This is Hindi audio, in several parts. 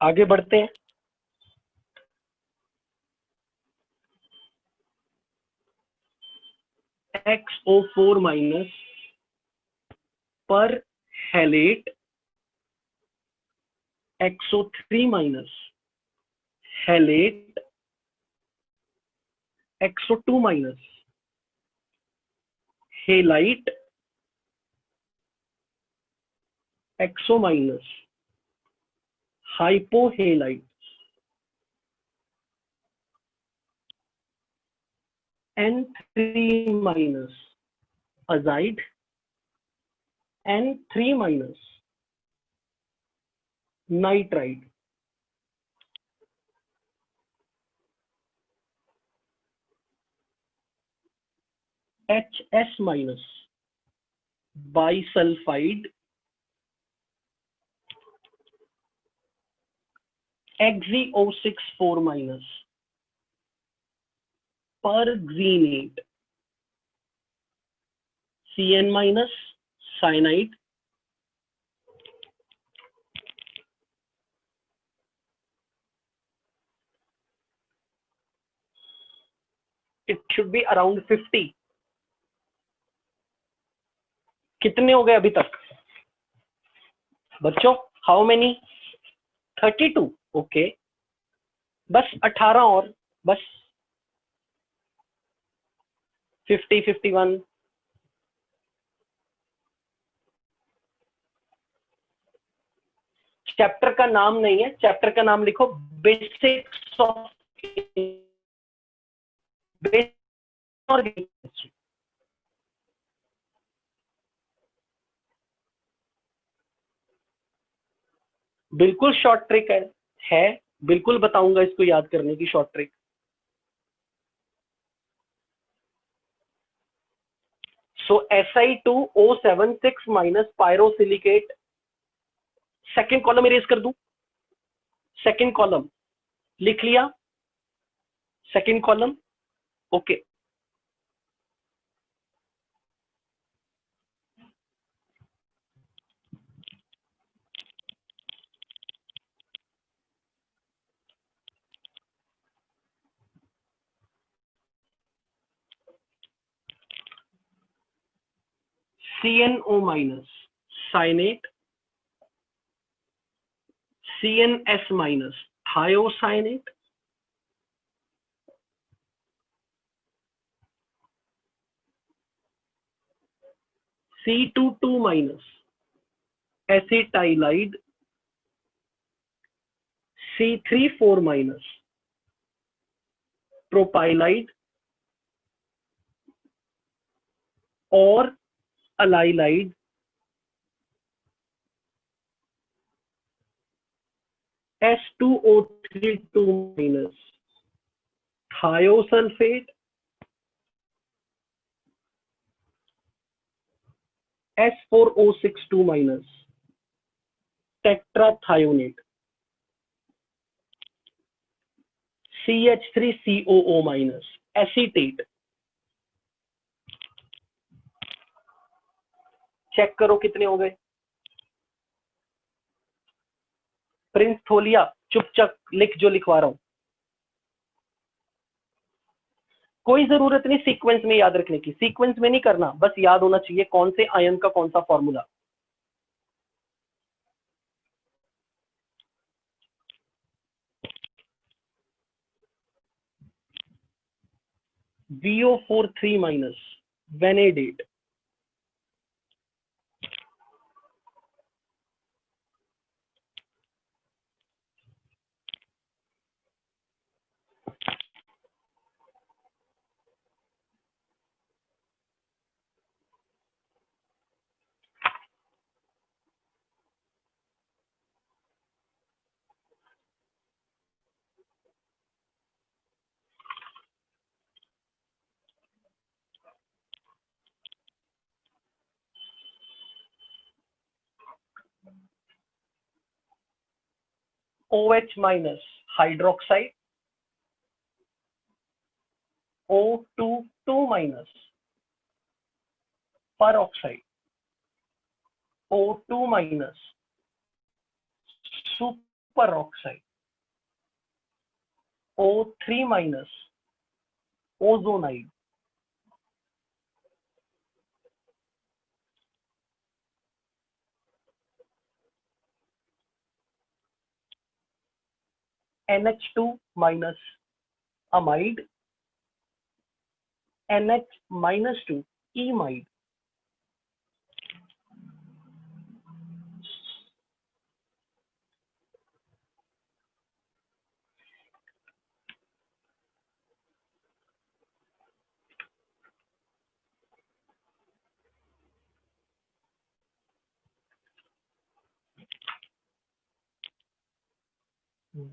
आगे बढ़ते हैं। XO4 minus perhalate XO3 minus halate XO2 minus halite XO minus hypohalite N3 minus azide N3 minus nitride HS minus bisulphide XeO6 minus perxenate CN minus cyanide it should be around 50। कितने हो गए अभी तक बच्चों? How many? 32। ओके, बस 18 और, बस 50, 51। चैप्टर का नाम नहीं है, चैप्टर का नाम लिखो बेसिक्स ऑफ केमिस्ट्री। बिल्कुल शॉर्ट ट्रिक है, बिल्कुल बताऊंगा इसको याद करने की short trick. So Si2O76 minus pyrosilicate, second column erase कर दूं? सेकेंड कॉलम लिख लिया, second column. Okay, CnO minus cyanate CnS minus thiocyanate C22 minus acetylide C34 minus propylide और allylide S2O32 minus thiosulphate S4O62 minus tetrathionate CH3COO minus acetate. Check करो कितने हो गए। प्रिंस थोलिया चुपचाप लिख जो लिखवा रहा हूं, कोई जरूरत नहीं सीक्वेंस में याद रखने की, सीक्वेंस में नहीं करना, बस याद होना चाहिए कौन से आयन का कौन सा formula. VO43 minus vanadate OH minus hydroxide O22 minus peroxide O2 minus superoxide, O3 minus ozonide, NH2 minus amide, NH minus 2 imide,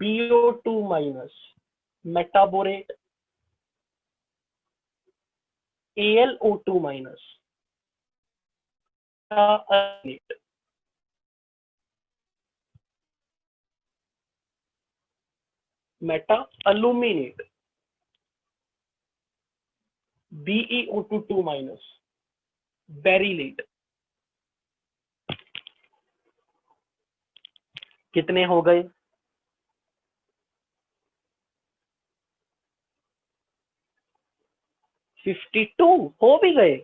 BO2 minus metaborate, AlO2 minus meta aluminate, BeO2 minus beryllate. कितने हो गए? 52 हो भी गए।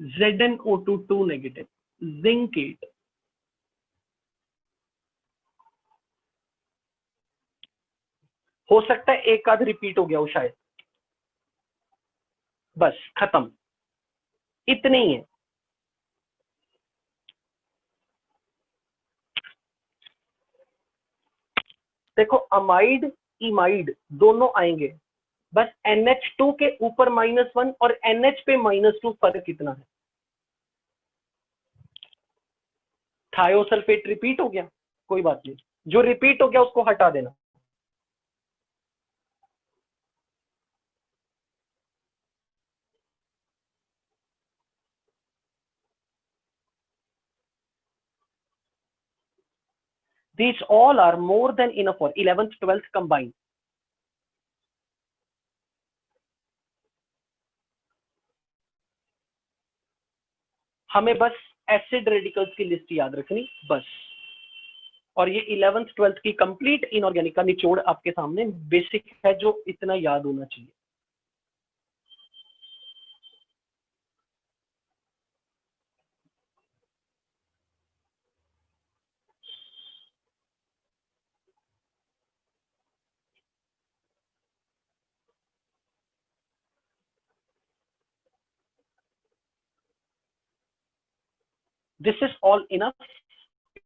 ZnO2 नेगेटिव, जिंकेट, हो सकता है एक आध रिपीट हो गया हो शायद, बस खत्म, इतने ही है। देखो अमाइड इमाइड दोनों आएंगे, बस NH2 के ऊपर -1 और NH पे -2 फर्क कितना है। थायोसल्फेट रिपीट हो गया, कोई बात नहीं, जो रिपीट हो गया उसको हटा देना। These all are more than enough for 11th 12th combined. हमें बस एसिड रेडिकल्स की लिस्ट याद रखनी बस, और ये 11th 12th की कंप्लीट इनऑर्गेनिक का निचोड़ आपके सामने बेसिक है जो इतना याद होना चाहिए। This is all enough.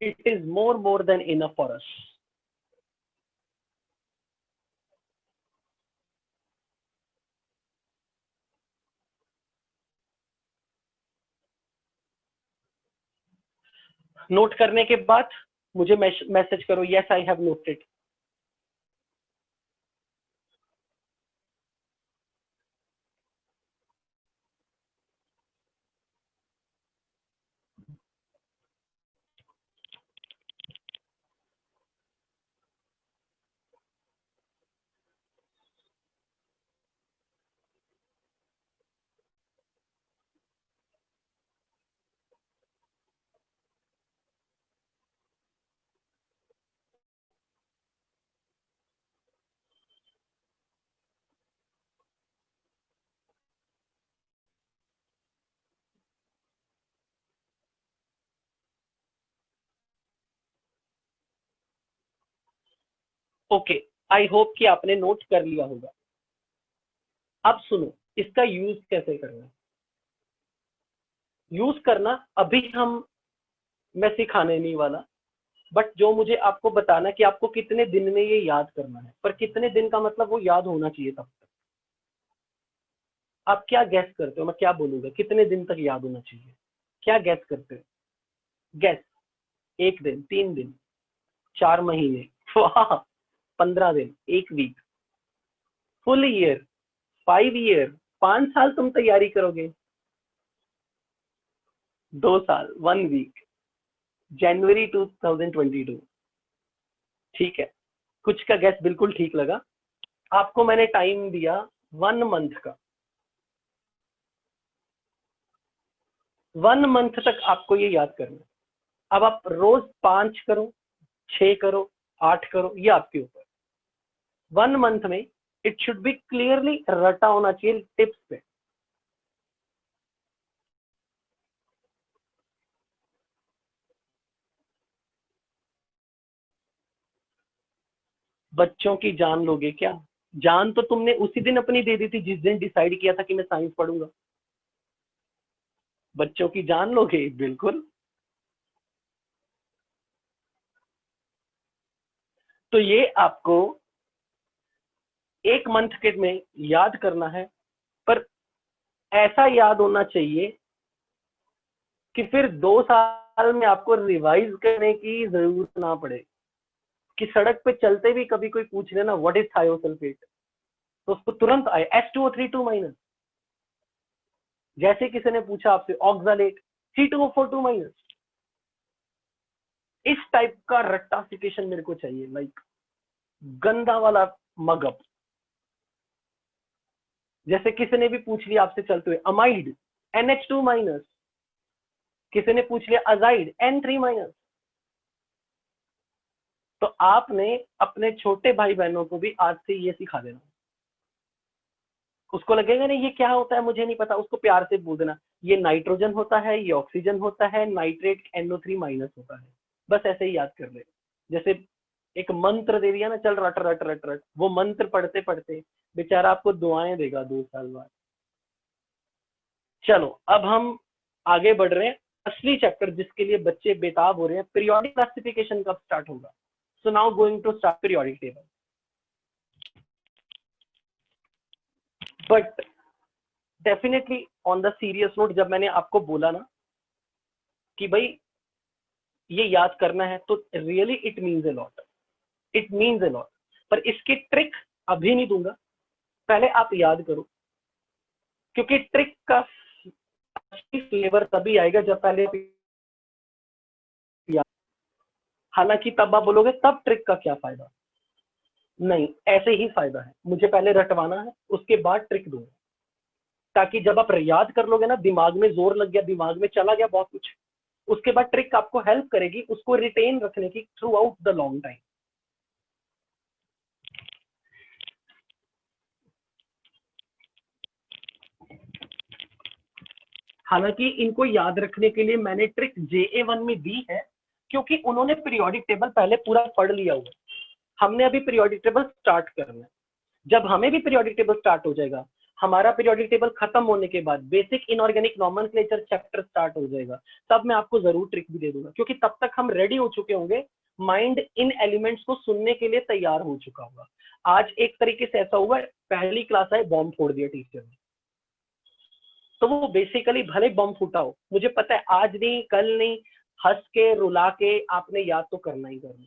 It is more than enough for us. Note करने के बाद मुझे मैसेज करो, yes I have noted. Okay, I hope कि आपने नोट कर लिया होगा। अब सुनो, इसका यूज कैसे करना है। यूज करना अभी मैं सिखाने नहीं वाला, बट जो मुझे आपको बताना कि आपको कितने दिन में ये याद करना है, पर कितने दिन का मतलब वो याद होना चाहिए तब तक। आप क्या गैस करते हो मैं क्या बोलूंगा, कितने दिन तक याद होना चाहिए, क्या गैस करते हो? गैस, 1 दिन, 3 दिन, 4 महीने, वाह, 15 दिन, 1 वीक, फुल ईयर, 5 ईयर, 5 साल तुम तैयारी करोगे, 2 साल, 1 वीक, January 2022, ठीक है, कुछ का गैस बिल्कुल ठीक लगा। आपको मैंने टाइम दिया 1 मंथ का। 1 मंथ तक आपको ये याद करना है। अब आप रोज 5 करो, 6 करो, 8 करो, ये आपके ऊपर। 1 मंथ में इट शुड बी क्लियरली रटा होना चाहिए टिप्स पे। बच्चों की जान लोगे क्या? जान तो तुमने उसी दिन अपनी दे दी थी जिस दिन डिसाइड किया था कि मैं साइंस पढ़ूंगा। बच्चों की जान लोगे? बिल्कुल। तो ये आपको 1 मंथ के में याद करना है, पर ऐसा याद होना चाहिए कि फिर 2 साल में आपको रिवाइज करने की जरूरत ना पड़े। कि सड़क पे चलते भी कभी कोई पूछ ले ना व्हाट इज थायोसल्फेट, तो उसको तुरंत आए H2O3 2-। जैसे किसी ने पूछा आपसे ऑक्सालेट, C2O4 2-। इस टाइप का रट्टाफिकेशन मेरे को चाहिए, लाइक गंदा वाला मगअप। जैसे किसी ने भी पूछ लिया आपसे चलते हुए अमाइड NH2-। किसी ने पूछ लिया अजाइड N3-। तो आपने अपने छोटे भाई बहनों को भी आज से ये सिखा देना। उसको लगेगा नहीं ये क्या होता है मुझे नहीं पता, उसको प्यार से बोल देना ये नाइट्रोजन होता है, ये ऑक्सीजन होता है, नाइट्रेट NO3- होता है। बस ऐसे ही याद कर ले। जैसे एक मंत्र दे दिया ना, चल रट रट रट रट, वो मंत्र पढ़ते पढ़ते बेचारा आपको दुआएं देगा 2 साल बाद। चलो अब हम आगे बढ़ रहे हैं। असली चैप्टर जिसके लिए बच्चे बेताब हो रहे हैं, पीरियोडिक क्लासिफिकेशन कब स्टार्ट होगा। So now going to start periodic table. But definitely on the serious note, जब मैंने आपको बोला ना कि भाई ये याद करना है, तो really it means a lot, it means a lot. पर इसकी ट्रिक अभी नहीं दूंगा, पहले आप याद करो, क्योंकि ट्रिक का फ्लेवर तभी आएगा जब पहले याद। हालांकि तब आप बोलोगे तब ट्रिक का क्या फायदा। नहीं, ऐसे ही फायदा है, मुझे पहले रटवाना है उसके बाद ट्रिक दूंगा, ताकि जब आप याद कर लोगे ना, दिमाग में जोर लग गया, दिमाग में चला गया बहुत कुछ, उसके बाद ट्रिक आपको हेल्प करेगी उसको रिटेन रखने की through out the long time. हालांकि इनको याद रखने के लिए मैंने ट्रिक JA1 में दी है, क्योंकि उन्होंने पीरियोडिक टेबल पहले पूरा पढ़ लिया हुआ। हमने अभी पीरियोडिक टेबल स्टार्ट करना है। जब हमें भी पीरियोडिक टेबल स्टार्ट हो जाएगा, हमारा पीरियोडिक टेबल खत्म होने के बाद basic inorganic nomenclature chapter start हो जाएगा, तब मैं आपको जरूर ट्रिक भी दे दूंगा, क्योंकि तब तक हम रेडी हो चुके होंगे, माइंड इन एलिमेंट्स को सुनने के लिए तैयार हो चुका होगा। आज एक तरीके से ऐसा हुआ, पहली क्लास आए बॉम्ब फोड़ दिया टीचर ने, तो वो बेसिकली भले बम फूटा हो, मुझे पता है आज नहीं कल नहीं, हंस के रुला के आपने याद तो करना ही करना।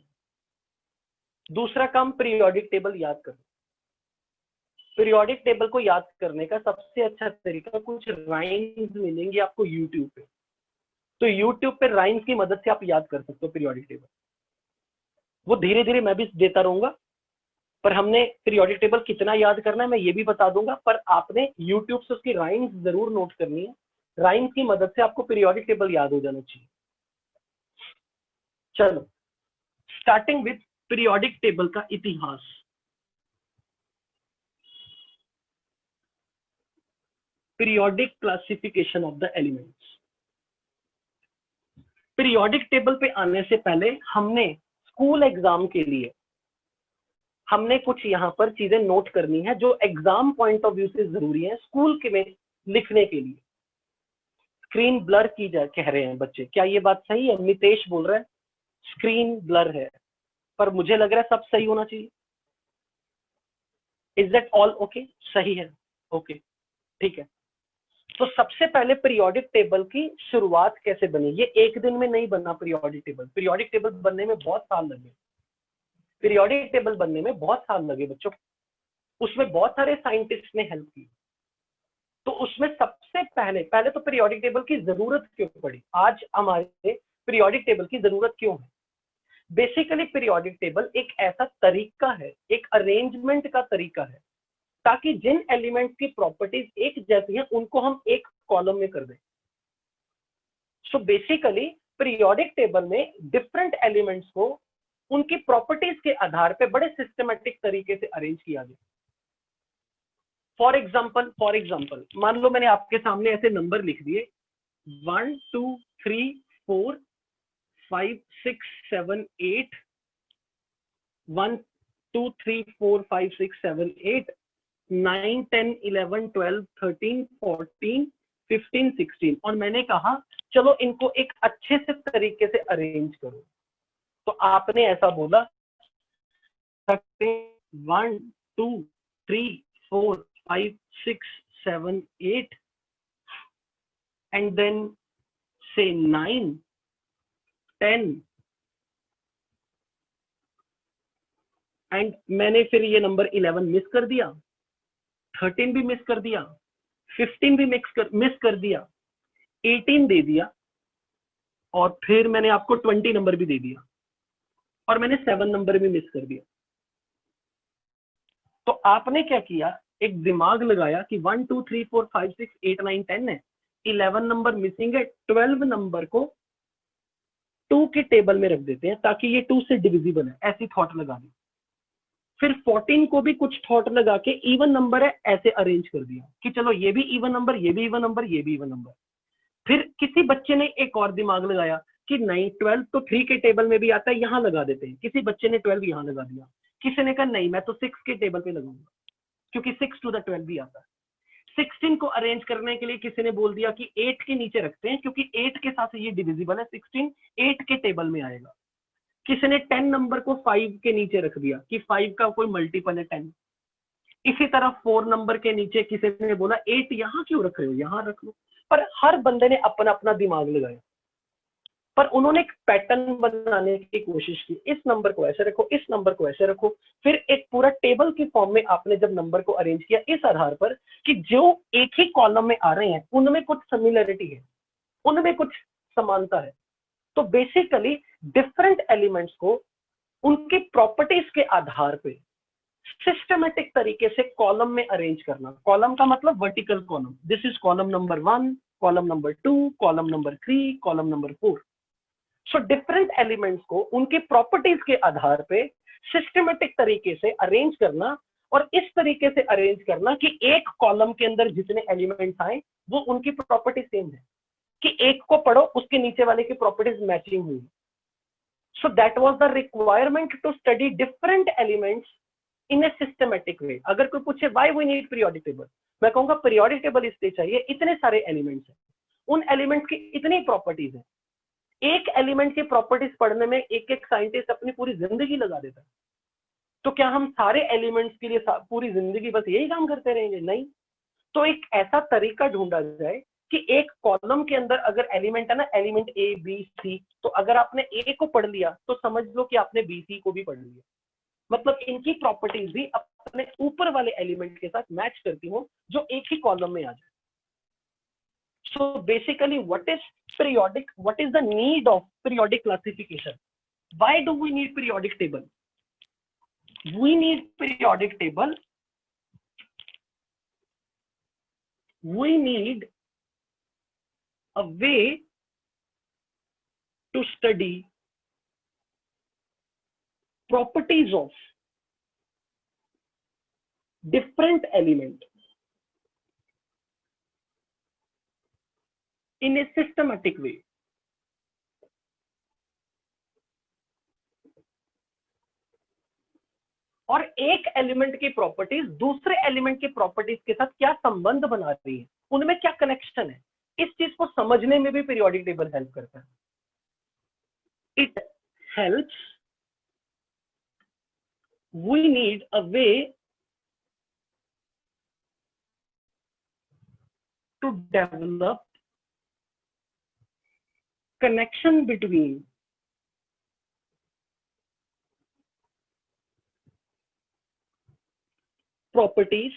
दूसरा काम पीरियोडिक टेबल याद करना। पीरियोडिक टेबल को याद करने का सबसे अच्छा तरीका, कुछ राइम्स मिलेंगे आपको यूट्यूब पे, तो यूट्यूब पे राइम्स की मदद से आप याद कर सकते हो पीरियोडिक टेबल। वो धीरे धीरे मैं भी देता रहूंगा, पर हमने पीरियोडिक टेबल कितना याद करना है मैं ये भी बता दूंगा, पर आपने यूट्यूब से उसकी राइम्स जरूर नोट करनी है। राइम्स की मदद से आपको पीरियोडिक टेबल याद हो जाना चाहिए। चलो स्टार्टिंग विथ पीरियोडिक टेबल का इतिहास। Periodic classification of the elements. Periodic table पे आने से पहले हमने स्कूल एग्जाम के लिए हमने कुछ यहाँ पर चीजें नोट करनी है जो एग्जाम पॉइंट ऑफ व्यू से जरूरी है स्कूल के में लिखने के लिए। स्क्रीन ब्लर की जाए कह रहे हैं बच्चे, क्या ये बात सही है? नितेश बोल रहा है स्क्रीन ब्लर है, पर मुझे लग रहा है सब सही होना चाहिए। Is that all okay? सही है, ओके ठीक है। तो सबसे पहले पीरियोडिक टेबल की शुरुआत कैसे बनी? ये एक दिन में नहीं बना पीरियोडिक टेबल। पीरियोडिक टेबल बनने में बहुत साल लगे। पीरियोडिक टेबल बनने में बहुत साल लगे बच्चों, उसमें बहुत सारे साइंटिस्ट ने हेल्प की। तो उसमें सबसे पहले पहले तो पीरियोडिक टेबल की जरूरत क्यों पड़ी? आज हमारे पीरियोडिक टेबल की जरूरत क्यों है? बेसिकली पीरियोडिक टेबल एक ऐसा तरीका है, एक अरेंजमेंट का तरीका है, ताकि जिन एलिमेंट्स की प्रॉपर्टीज एक जैसी हैं उनको हम एक कॉलम में कर दें। सो बेसिकली पीरियोडिक टेबल में डिफरेंट एलिमेंट्स को उनकी प्रॉपर्टीज के आधार पे बड़े सिस्टमेटिक तरीके से अरेंज किया गया। फॉर एग्जाम्पल मान लो मैंने आपके सामने ऐसे नंबर लिख दिए 1 2 3 4 5 6 7 8 1 2 3 4 5 6 7 8 9 10 11 12 13 14 15 16 और मैंने कहा चलो इनको एक अच्छे से तरीके से अरेंज करो। तो आपने ऐसा बोला 1 2 3 4 5 6 7 8 and then say 9 10 एंड मैंने फिर ये नंबर 11 मिस कर दिया, 13 भी मिस कर दिया, 15 भी मिस कर दिया, 18 दे दिया और फिर मैंने आपको 20 नंबर भी दे दिया और मैंने 7 नंबर भी मिस कर दिया। तो आपने क्या किया, एक दिमाग लगाया कि 1 2 3 4 5 6 8 9 10 है, 11 नंबर मिसिंग है, 12 नंबर को 2 के टेबल में रख देते हैं ताकि ये 2 से डिविजिबल है, ऐसी थॉट लगा दी। फिर 14 को भी कुछ थॉट लगा के इवन नंबर है ऐसे अरेंज कर दिया कि चलो ये भी इवन नंबर, ये भी इवन नंबर, ये भी इवन नंबर। फिर किसी बच्चे ने एक और दिमाग लगाया कि नहीं 12 तो 3 के टेबल में भी आता है, यहां लगा देते हैं। किसी बच्चे ने 12 यहां लगा दिया, किसी ने कहा नहीं मैं तो 6 के टेबल पे लगाऊंगा क्योंकि 6 to the 12 भी आता है। 16 को अरेंज करने के लिए किसी ने बोल दिया कि 8 के नीचे रखते हैं क्योंकि 8 के साथ ये डिविजिबल है, 16 8 के टेबल में आएगा। किसी ने 10 नंबर को 5 के नीचे रख दिया कि 5 का कोई मल्टीपल है 10। इसी तरह 4 नंबर के नीचे किसी ने बोला 8 यहां क्यों रख रहे हो, यहां रख लो। पर हर बंदे ने अपना अपना दिमाग लगाया, पर उन्होंने एक पैटर्न बनाने की कोशिश की, इस नंबर को ऐसे रखो, इस नंबर को ऐसे रखो। फिर एक पूरा टेबल की फॉर्म में आपने जब नंबर को अरेंज किया इस आधार पर कि जो एक ही कॉलम में आ रहे हैं उनमें कुछ सिमिलरिटी है, उनमें कुछ समानता है। तो बेसिकली डिफरेंट एलिमेंट्स को उनकी प्रॉपर्टीज के आधार पे सिस्टमेटिक तरीके से कॉलम में अरेंज करना। कॉलम का मतलब vertical column, this is column number 1, column number 2, column number 3, column number 4। So different elements को उनकी प्रॉपर्टीज के आधार पे सिस्टमेटिक तरीके से अरेंज करना, और इस तरीके से अरेंज करना कि एक कॉलम के अंदर जितने एलिमेंट्स आए वो उनकी प्रॉपर्टी सेम है, कि एक को पढ़ो उसके नीचे वाले की प्रॉपर्टीज मैचिंग हुई। So that was the requirement to study different elements in a systematic way. अगर कोई पूछे why we need periodic table, मैं कहूंगा पीरियोडिक टेबल इसलिए चाहिए, इतने सारे एलिमेंट्स हैं, उन एलिमेंट्स की इतनी प्रॉपर्टीज हैं, एक एलिमेंट की प्रॉपर्टीज पढ़ने में एक एक साइंटिस्ट अपनी पूरी जिंदगी लगा देता है। तो क्या हम सारे एलिमेंट्स के लिए पूरी जिंदगी बस यही काम करते रहेंगे? नहीं। तो एक ऐसा तरीका ढूंढा जाए कि एक कॉलम के अंदर अगर एलिमेंट है ना, एलिमेंट ए बी सी, तो अगर आपने ए को पढ़ लिया तो समझ लो कि आपने बी सी को भी पढ़ लिया, मतलब इनकी प्रॉपर्टीज भी अपने ऊपर वाले एलिमेंट के साथ मैच करती हो जो एक ही कॉलम में आ जाए। So basically what is periodic, what is the need of periodic classification? Why do we need periodic table? We need periodic table, we need a way to study properties of different element in a systematic way. और एक एलिमेंट की प्रॉपर्टीज दूसरे एलिमेंट की प्रॉपर्टीज के साथ क्या संबंध बना रही है, उनमें क्या कनेक्शन है, इस चीज को समझने में भी पीरियोडिक टेबल हेल्प करता है। It helps, we need a way to develop connection between properties.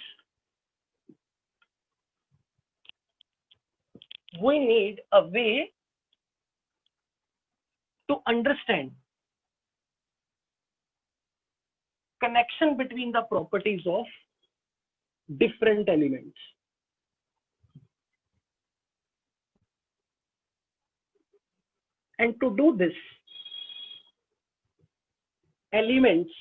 We need a way to understand connection between the properties of different elements. And to do this, elements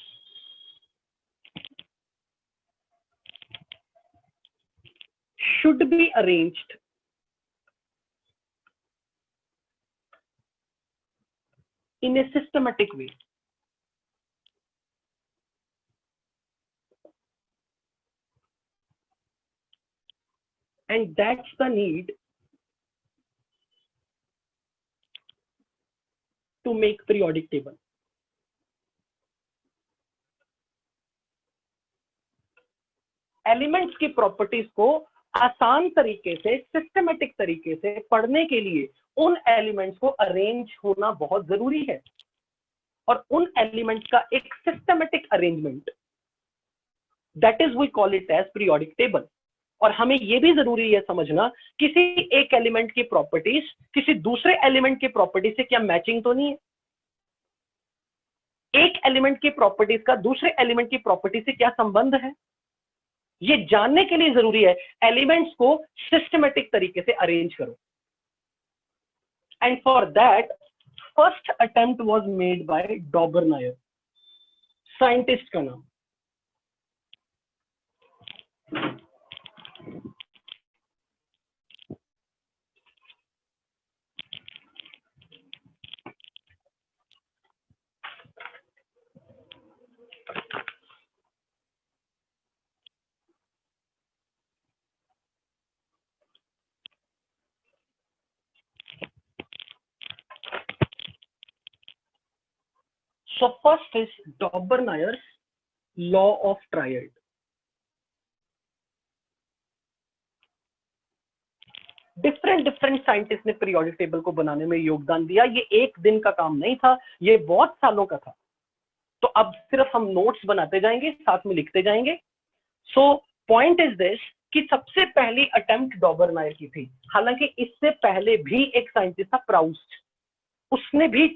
should be arranged in a systematic way. And that's the need to make periodic table. Elements की प्रॉपर्टीज को आसान तरीके से, सिस्टमेटिक तरीके से पढ़ने के लिए उन एलिमेंट्स को अरेंज होना बहुत जरूरी है, और उन एलिमेंट्स का एक systematic arrangement, that is we call it as periodic table. और हमें यह भी जरूरी है समझना, किसी एक एलिमेंट की प्रॉपर्टीज किसी दूसरे एलिमेंट की प्रॉपर्टी से क्या मैचिंग तो नहीं है, एक एलिमेंट की प्रॉपर्टीज का दूसरे एलिमेंट की प्रॉपर्टी से क्या संबंध है, ये जानने के लिए जरूरी है एलिमेंट्स को सिस्टमेटिक तरीके से अरेंज करो। And for that first attempt was made by Dobereiner, scientist का नाम। So first is Doberbnier's law of triad. Different scientist ने पीरियोडिक टेबल को बनाने में योगदान दिया। ये एक दिन का काम नहीं था, ये बहुत सालों का था। तो अब सिर्फ हम नोट्स बनाते जाएंगे, साथ में लिखते जाएंगे। सो पॉइंट इज दिस कि सबसे पहली अटेम्प्ट डॉबरनायर की थी। हालांकि इससे पहले भी एक साइंटिस्ट था प्राउस्ट, उसने भी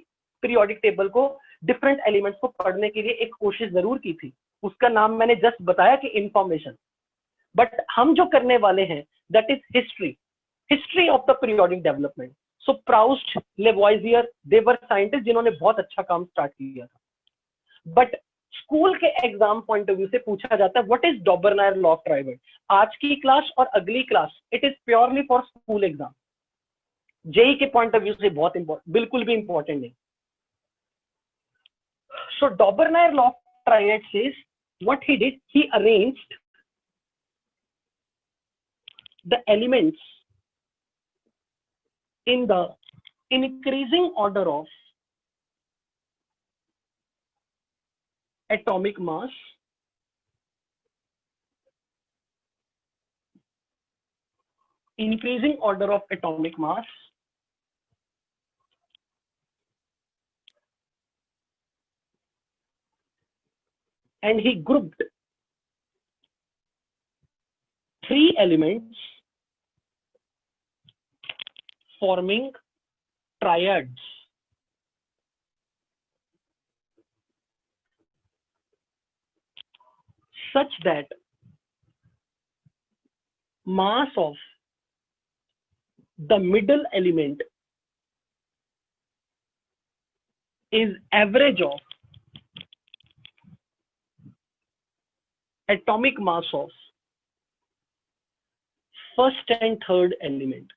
पीरियोडिक टेबल को, डिफरेंट एलिमेंट्स को पढ़ने के लिए एक कोशिश जरूर की थी। उसका नाम मैंने जस्ट बताया कि इंफॉर्मेशन। बट हम जो करने वाले हैं that is history of the periodic development. So Proust, Lavoisier, they were scientist जिन्होंने बहुत अच्छा काम स्टार्ट किया था। बट स्कूल के एग्जाम पॉइंट ऑफ व्यू से पूछा जाता है what is Dobereiner law of triad. आज की क्लास और अगली class it is purely for school exam, JEE के पॉइंट ऑफ व्यू से बहुत इंपॉर्टेंट, बिल्कुल भी इंपॉर्टेंट नहीं। So Doberbnier law of triad says what he did, he arranged the elements in the increasing order of atomic mass, increasing order of atomic mass, and he grouped 3 elements forming triads. Such that mass of the middle element is average of atomic mass of first and third element.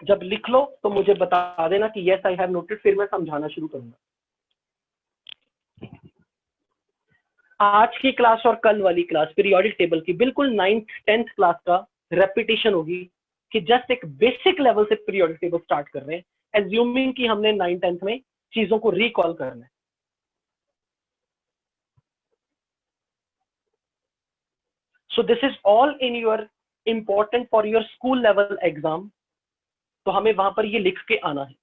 जब लिख लो तो मुझे बता देना कि यस आई हैव नोटेड, फिर मैं समझाना शुरू करूंगा। आज की क्लास और कल वाली क्लास पीरियोडिक टेबल की बिल्कुल 9th 10th क्लास का रेपिटेशन होगी कि जस्ट एक बेसिक लेवल से पीरियोडिक टेबल स्टार्ट कर रहे हैं, एज्यूमिंग कि हमने 9th 10th में चीजों को रिकॉल करना है। सो this is all in your important for your school level exam, तो हमें वहां पर ये लिख के आना है।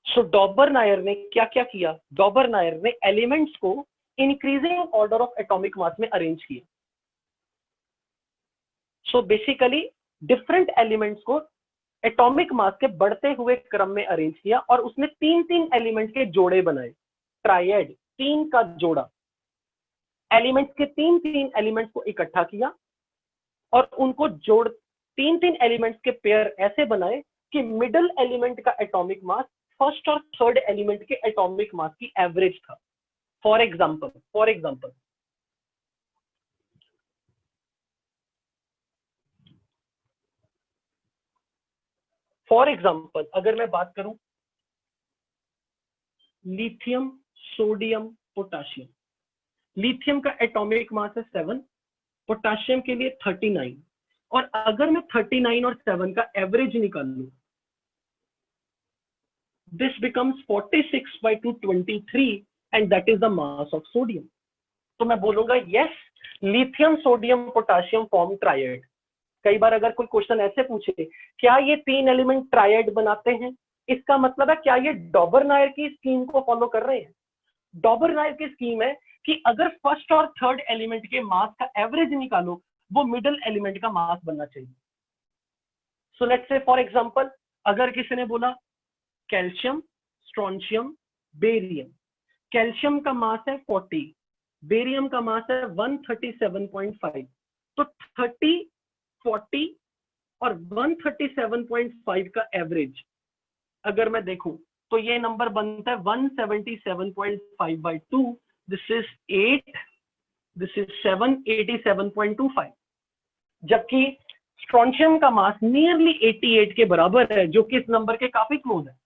सो डॉबरनायर ने क्या क्या किया, डॉबरनायर ने एलिमेंट्स को increasing order of atomic mass में अरेंज किया। सो बेसिकली डिफरेंट एलिमेंट्स को एटॉमिक मास के बढ़ते हुए क्रम में अरेंज किया और उसने तीन तीन एलिमेंट के जोड़े बनाए, ट्रायड, तीन का जोड़ा, एलिमेंट्स के तीन तीन एलिमेंट्स को इकट्ठा किया और उनको जोड़ तीन तीन एलिमेंट्स के पेयर ऐसे बनाए कि मिडिल एलिमेंट का एटॉमिक मास फर्स्ट और थर्ड एलिमेंट के एटॉमिक मास की एवरेज था। फॉर एग्जाम्पल अगर मैं बात करूं लिथियम, सोडियम, पोटाशियम। लिथियम का एटॉमिक मास है 7, पोटाशियम के लिए 39, और अगर मैं 39 और 7 का एवरेज निकाल लूं, this becomes 46 by 223 and that is the mass of sodium. तो मैं बोलूंगा yes, lithium, sodium, potassium form triad. कई बार अगर कोई क्वेश्चन ऐसे पूछे क्या ये तीन एलिमेंट ट्रायड बनाते हैं, इसका मतलब है क्या ये डॉबरनायर की स्कीम को फॉलो कर रहे हैं। डॉबरनायर की स्कीम है कि अगर फर्स्ट और थर्ड एलिमेंट के मास का एवरेज निकालो, वो मिडिल एलिमेंट का मास बनना चाहिए। So let's say for example अगर किसी ने बोला कैल्शियम, स्ट्रोंशियम, बेरियम। कैल्शियम का मास है 40, बेरियम का मास है 137.5। तो 30, 40 और 137.5 का एवरेज अगर मैं देखूं तो ये नंबर बनता है 177.5 by 2, this is 8, this is 7, 87.25। जबकि स्ट्रोंशियम का मास नियरली 88 के बराबर है, जो कि इस नंबर के काफी क्लोज है।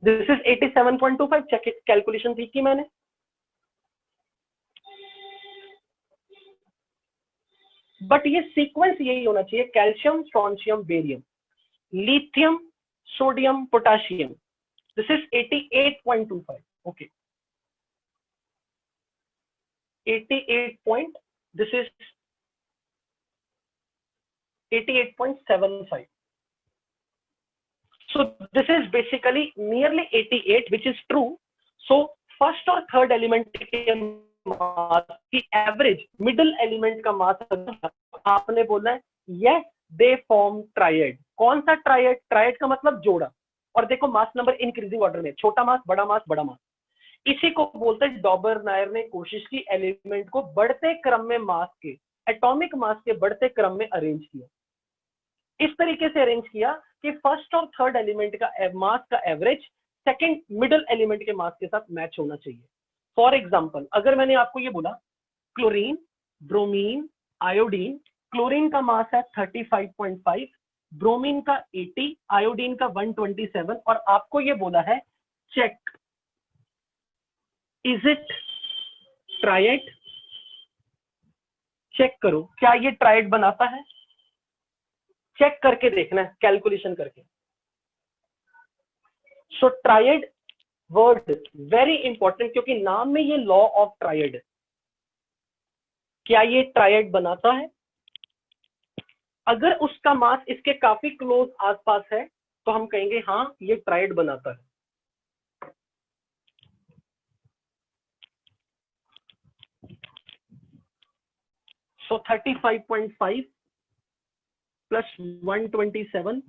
This is 87.25। चेक, कैलकुलेशन ठीक की मैंने। बट ये सीक्वेंस यही होना चाहिए, calcium, strontium, barium, lithium, sodium, potassium. This is 88.25। Okay, 88 this is 88.75. So this is basically nearly 88, which is true. So first और थर्ड एलिमेंट के मास की एवरेज मिडिल एलिमेंट का मास आपने बोला है यस, दे फॉर्म ट्रायड। कौन सा ट्रायड? ट्रायड का मतलब जोड़ा। और देखो मास नंबर इंक्रीजिंग ऑर्डर में, छोटा मास, बड़ा मास, बड़ा मास। इसी को बोलते हैं डॉबरनायर ने कोशिश की एलिमेंट को बढ़ते क्रम में मास के, एटॉमिक मास के बढ़ते क्रम में अरेंज किया। इस तरीके से अरेंज किया कि फर्स्ट और थर्ड एलिमेंट का मास का एवरेज सेकंड मिडिल एलिमेंट के मास के साथ मैच होना चाहिए। फॉर एग्जांपल अगर मैंने आपको ये बोला क्लोरीन, ब्रोमीन, आयोडीन। क्लोरीन का मास है 35.5, ब्रोमीन का 80, आयोडीन का 127, और आपको ये बोला है check is it triad. Check करो क्या ये ट्रायड बनाता है, चेक करके देखना है, कैलकुलेशन करके। सो ट्रायड वर्ड वेरी इंपॉर्टेंट, क्योंकि नाम में ये लॉ ऑफ ट्रायड है। क्या ये ट्रायड बनाता है? अगर उसका मास इसके काफी क्लोज आसपास है तो हम कहेंगे हाँ ये ट्रायड बनाता है। So 35.5 plus 127,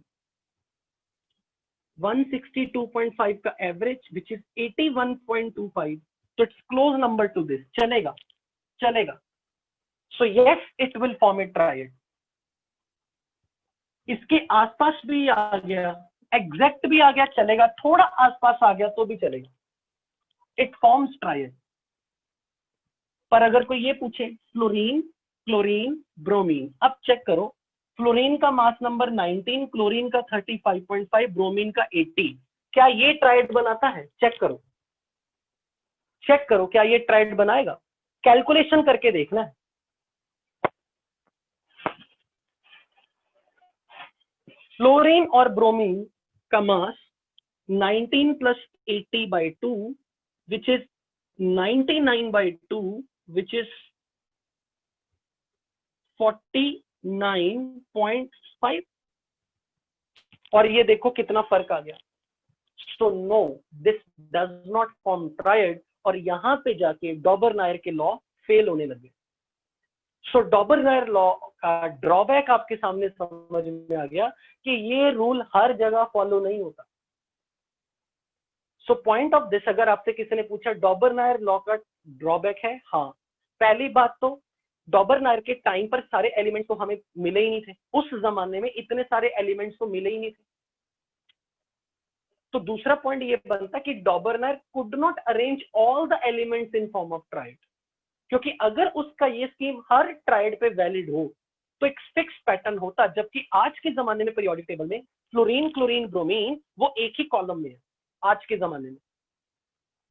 162.5 का एवरेज विच इज 81.25, तो it's close number two this. चलेगा, चलेगा। So yes, it will form A triad. इसके आसपास भी आ गया, एग्जैक्ट भी आ गया चलेगा, थोड़ा आसपास आ गया तो भी चलेगा, इट फॉर्म्स ट्रायड। पर अगर कोई ये पूछे फ्लोरीन, क्लोरीन, ब्रोमीन, अब चेक करो, फ्लोरीन का मास नंबर 19, क्लोरीन का 35.5, ब्रोमीन का 80, क्या ये ट्रायड बनाता है? चेक करो, चेक करो क्या ये ट्रायड बनाएगा, कैलकुलेशन करके देखना है। फ्लोरीन और ब्रोमीन का मास 19 plus 80 by 2, which is 99 by 2, which is 49.5, और ये देखो कितना फर्क आ गया। So no, this does not form triad, और यहां पे जाके डॉबरनायर के लॉ फेल होने लगे। सो डॉबरनायर लॉ का ड्रॉबैक आपके सामने समझ में आ गया कि ये रूल हर जगह फॉलो नहीं होता। सो पॉइंट ऑफ दिस, अगर आपसे किसी ने पूछा डॉबरनायर लॉ का ड्रॉबैक है, हाँ, पहली बात तो डॉबरनायर के टाइम पर सारे एलिमेंट्स तो हमें मिले ही नहीं थे, उस जमाने में इतने सारे एलिमेंट्स तो मिले ही नहीं थे। तो दूसरा पॉइंट ये बनता कि Dobereiner could not arrange all the elements in form of triad, क्योंकि अगर उसका ये स्कीम हर ट्राइड पे वैलिड हो तो एक फिक्स पैटर्न होता, जबकि आज के जमाने में पीरियोडिक टेबल में फ्लोरीन क्लोरीन ब्रोमीन वो एक ही कॉलम में है आज के जमाने में।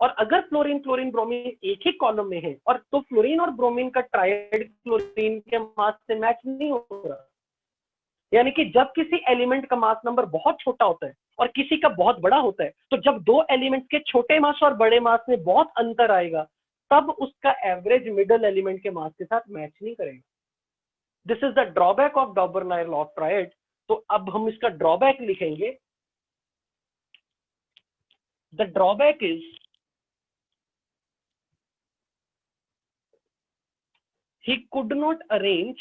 और अगर फ्लोरीन क्लोरीन ब्रोमीन एक ही कॉलम में है और तो फ्लोरीन और ब्रोमीन का ट्राइड क्लोरीन के मास से मैच नहीं हो रहा, यानी कि जब किसी एलिमेंट का मास नंबर बहुत छोटा होता है और किसी का बहुत बड़ा होता है, तो जब दो एलिमेंट्स के छोटे मास और बड़े मास में बहुत अंतर आएगा तब उसका एवरेज मिडल एलिमेंट के मास के साथ मैच नहीं करेगा। This is the drawback of Dobereiner law of triad. तो अब हम इसका ड्रॉबैक लिखेंगे। The drawback is he could not arrange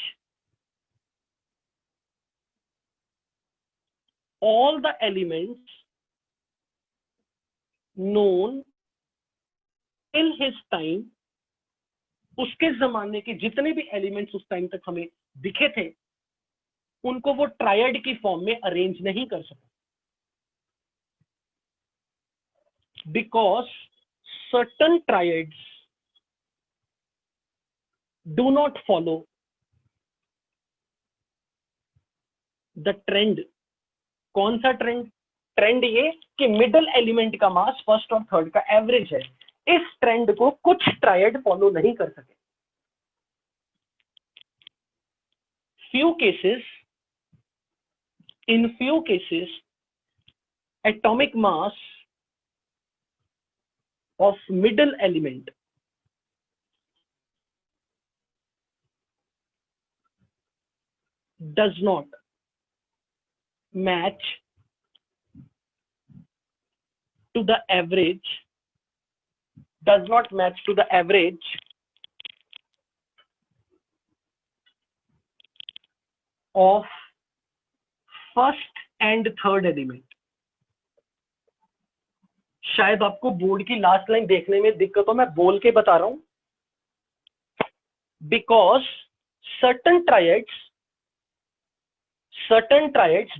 all the elements known till his time। उसके जमाने के जितने भी एलिमेंट्स उस टाइम तक हमें दिखे थे उनको वो ट्रायड की फॉर्म में अरेंज नहीं कर सका, because certain triads do not follow the trend. कौन सा ट्रेंड? ट्रेंड ये कि मिडल एलिमेंट का मास फर्स्ट और थर्ड का एवरेज है। इस ट्रेंड को कुछ ट्रायड फॉलो नहीं कर सके। in few cases atomic mass of middle element does not match to the average of first and third element। शायद आपको बोर्ड की लास्ट लाइन देखने में दिक्कत हो, मैं बोल के बता रहा हूं। Because certain triads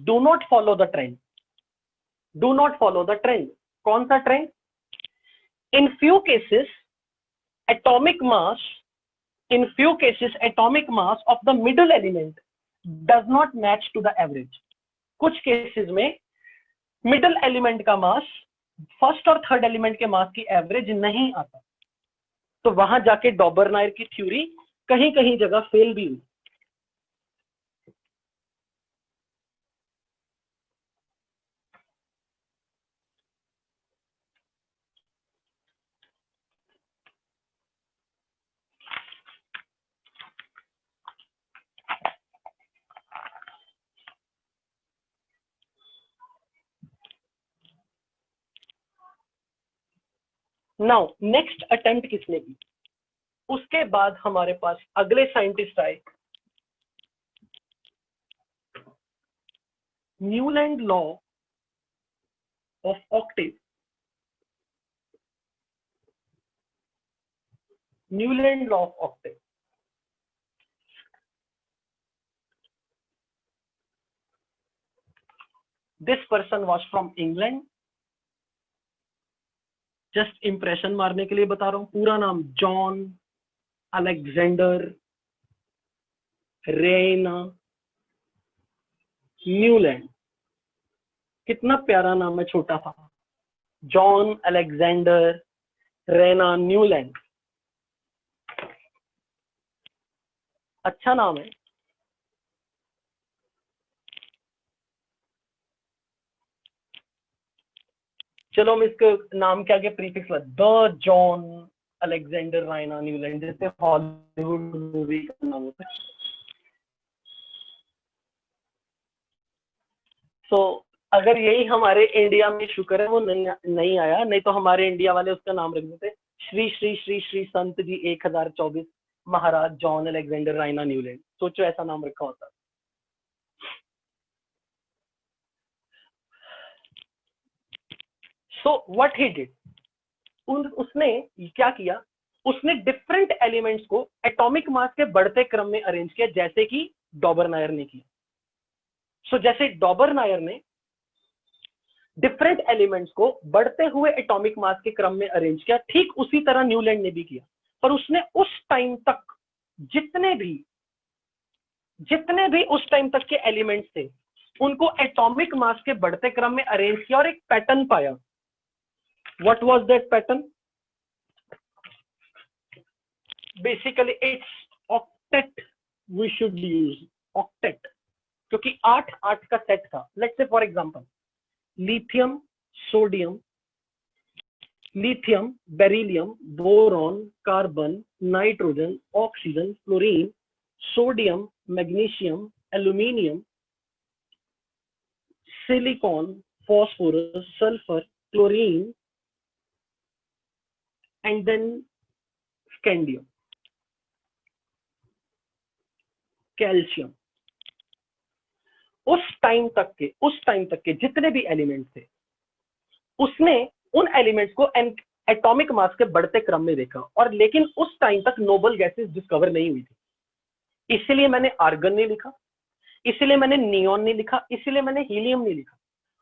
do not follow the trend। कौन सा trend? in few cases atomic mass of the middle element does not match to the average। कुछ केसेस में मिडल एलिमेंट का मास फर्स्ट और थर्ड एलिमेंट के मास की एवरेज नहीं आता, तो वहां जाके डॉबरनायर की थ्योरी कहीं कहीं जगह फेल भी हुई। नाउ नेक्स्ट अटेम्प्ट किसने की? उसके बाद हमारे पास अगले साइंटिस्ट आए, Newland law of octave. Newland law of octave this person was from England. Just impression मारने के लिए बता रहा हूं, पूरा नाम जॉन अलेक्जेंडर रेना न्यूलैंड। कितना प्यारा नाम है, छोटा सा, जॉन अलेक्जेंडर रेना न्यूलैंड। अच्छा नाम है। चलो हम इसके नाम के आगे प्रीफिक्स लगा, the John Alexander Reina Newland, जैसे हॉलीवुड मूवी का नाम होता है। तो अगर यही हमारे इंडिया में, शुक्र है वो नहीं आया, नहीं तो हमारे इंडिया वाले उसका नाम रख देते श्री श्री श्री श्री संत जी 1024 महाराज जॉन अलेक्जेंडर राइना न्यूलैंड, सोचो ऐसा नाम रखा होता। सो व्हाट ही डिड, उसने क्या किया, उसने डिफरेंट एलिमेंट्स को एटॉमिक मास के बढ़ते क्रम में अरेंज किया, जैसे कि डॉबरनायर ने किया। सो जैसे डॉबरनायर ने डिफरेंट एलिमेंट्स को बढ़ते हुए एटॉमिक मास के क्रम में अरेंज किया, ठीक उसी तरह न्यूलैंड ने भी किया। पर उसने उस टाइम तक जितने भी उस टाइम तक के एलिमेंट्स थे उनको एटॉमिक मास के बढ़ते क्रम में अरेंज किया और एक पैटर्न पाया। What was that pattern? Basically it's octet, we should use octet, क्योंकि 8 का सेट था। Let's say for example lithium, sodium, lithium, beryllium, boron, carbon, nitrogen, oxygen, fluorine, sodium, magnesium, aluminium, silicon, phosphorus, sulfur, chlorine, and then scandium, calcium. उस टाइम तक के जितने भी एलिमेंट्स थे उसने उन एलिमेंट्स को एटॉमिक मास के बढ़ते क्रम में देखा, और लेकिन उस टाइम तक नोबल गैसेस डिस्कवर नहीं हुई थी। इसलिए मैंने आर्गन नहीं लिखा, इसलिए मैंने नियॉन नहीं लिखा, इसलिए मैंने हीलियम नहीं लिखा।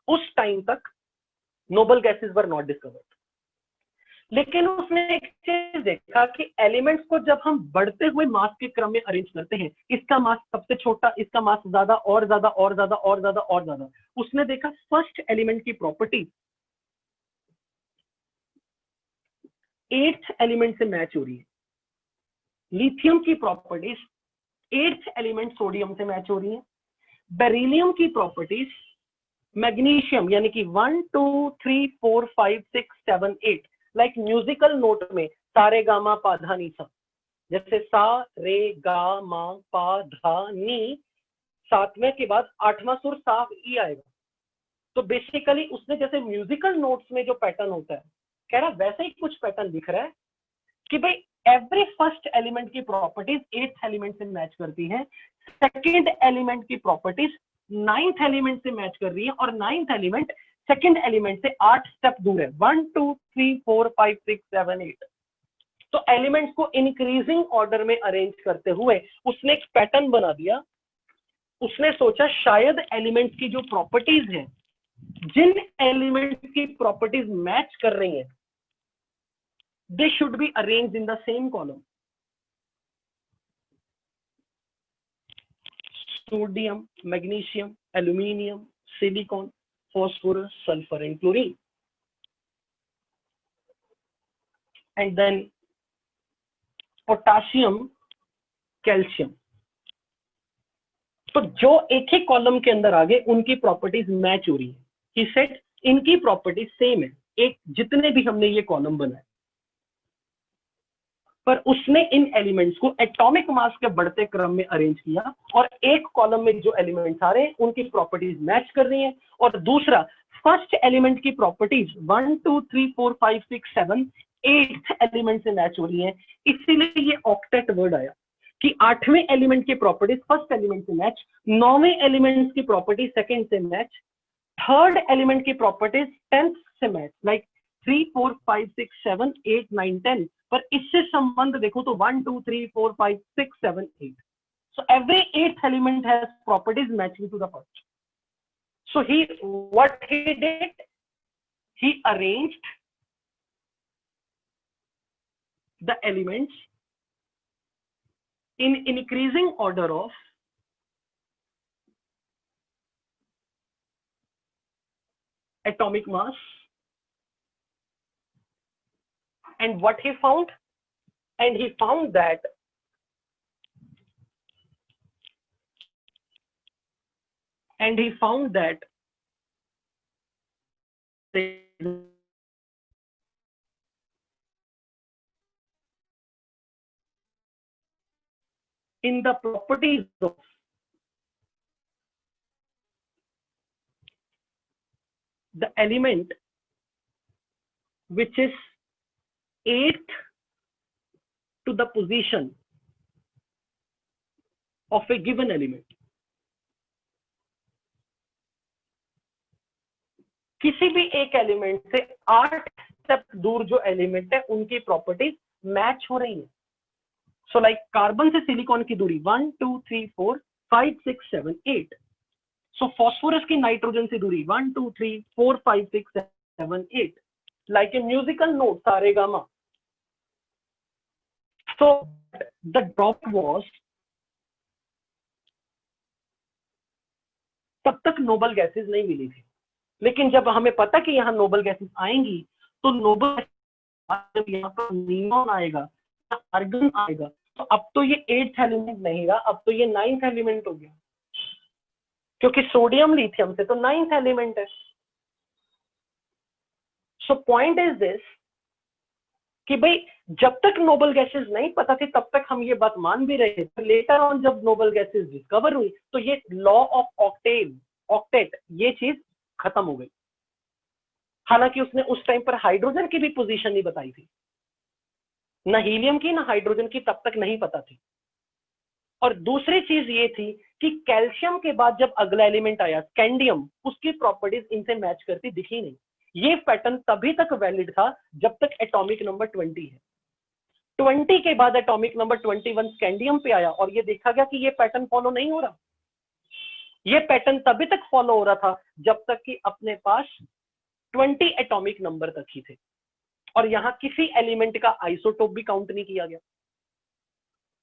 उस टाइम तक noble gases were not discovered. लेकिन उसने एक चीज देखा कि एलिमेंट्स को जब हम बढ़ते हुए मास के क्रम में अरेंज करते हैं, इसका मास सबसे छोटा, इसका मास ज्यादा और ज्यादा और ज्यादा और ज्यादा और ज्यादा, उसने देखा फर्स्ट एलिमेंट की प्रॉपर्टी 8th एलिमेंट से मैच हो रही है। लिथियम की प्रॉपर्टीज 8th एलिमेंट सोडियम से मैच हो रही है। बेरिलियम की प्रॉपर्टीज मैग्नीशियम, यानी कि 1 2 3 4 5 6 7 8, लाइक म्यूजिकल नोट में सारे गामा पा धा नी सा, जैसे सा रे गा मा पा धा नी, 7वें के बाद 8वां सुर साफ ई आएगा। तो बेसिकली उसने जैसे म्यूजिकल नोट्स में जो पैटर्न होता है, कह रहा वैसे ही कुछ पैटर्न दिख रहा है कि भाई एवरी फर्स्ट एलिमेंट की प्रॉपर्टीज 8th एलिमेंट से मैच करती है, सेकेंड एलिमेंट की प्रॉपर्टीज 9th एलिमेंट से मैच कर रही है, और 9th एलिमेंट सेकेंड एलिमेंट से 8 स्टेप दूर है, 1 2 3 4 5 6 7 8। तो एलिमेंट्स को इंक्रीजिंग ऑर्डर में अरेंज करते हुए उसने एक पैटर्न बना दिया। उसने सोचा शायद एलिमेंट्स की जो प्रॉपर्टीज हैं, जिन एलिमेंट्स की प्रॉपर्टीज मैच कर रही हैं, they should be arranged in the same column. Sodium, magnesium, aluminium, silicon, phosphorus, sulfur and chlorine. And then potassium, calcium. तो जो एक ही कॉलम के अंदर आ गए उनकी प्रॉपर्टीज मैच हो रही है। He said इनकी प्रॉपर्टीज सेम है, एक जितने भी हमने ये कॉलम बनाए, पर उसने इन एलिमेंट्स को एटॉमिक मास के बढ़ते क्रम में अरेंज किया, और एक कॉलम में जो एलिमेंट्स आ रहे हैं उनकी प्रॉपर्टीज मैच कर रही हैं, और दूसरा फर्स्ट एलिमेंट की प्रॉपर्टीज 1 2 3 4 5 6 7 8th एलिमेंट से मैच हो रही हैं। इसीलिए ये ऑक्टेट वर्ड आया कि 8वें एलिमेंट की प्रॉपर्टीज फर्स्ट एलिमेंट से मैच, 9वें एलिमेंट की प्रॉपर्टीज सेकेंड से मैच, थर्ड एलिमेंट की प्रॉपर्टीज 10th से मैच, लाइक 3 4 5 6 7 8 9 10। पर इससे संबंध देखो तो 1 2 3 4 5 6 7 8। So every 8th element has properties matching to the first. So what he did, he arranged the elements in increasing order of atomic mass, and what he found, and he found that in the properties of the element which is 8th to the position of A given element. किसी भी एक एलिमेंट से 8 स्टेप दूर जो एलिमेंट है उनकी प्रॉपर्टीज मैच हो रही है। सो लाइक कार्बन से सिलिकॉन की दूरी 1 2 3 4 5 6 7 8। सो फॉस्फोरस की नाइट्रोजन से दूरी 1 2 3 4 5 6 7 8, like a musical note Saregama. So the drop was, तब तक नोबल गैसेज नहीं मिली थी, लेकिन जब हमें पता कि यहाँ नोबल गैसेज आएंगी तो नोबल जब यहाँ पर नियॉन आएगा, आर्गन आएगा, तो अब तो ये 8th एलिमेंट नहीं रहा, अब तो ये 9th एलिमेंट हो गया, क्योंकि सोडियम लिथियम से तो 9th एलिमेंट है। सो पॉइंट इज दिस कि भाई जब तक नोबल गैसेस नहीं पता थी तब तक हम ये बात मान भी रहे थे। लेटर ऑन जब नोबल गैसेस डिस्कवर हुई तो ये लॉ ऑफ ऑक्टेट ये चीज खत्म हो गई। हालांकि उसने उस टाइम पर हाइड्रोजन की भी पोजीशन नहीं बताई थी, ना हीलियम की ना हाइड्रोजन की तब तक नहीं पता थी। और दूसरी चीज ये थी कि कैल्शियम के बाद जब अगला एलिमेंट आया स्कैंडियम, उसकी प्रॉपर्टीज इनसे मैच करती दिखी नहीं। ये पैटर्न तभी तक वैलिड था जब तक एटॉमिक नंबर 20 है। 20 के बाद एटॉमिक नंबर 21 स्कैंडियम पे आया और ये देखा गया कि ये पैटर्न फॉलो नहीं हो रहा। ये पैटर्न तभी तक फॉलो हो रहा था जब तक कि अपने पास 20 एटॉमिक नंबर तक ही थे और यहां किसी एलिमेंट का आइसोटोप भी काउंट नहीं किया गया।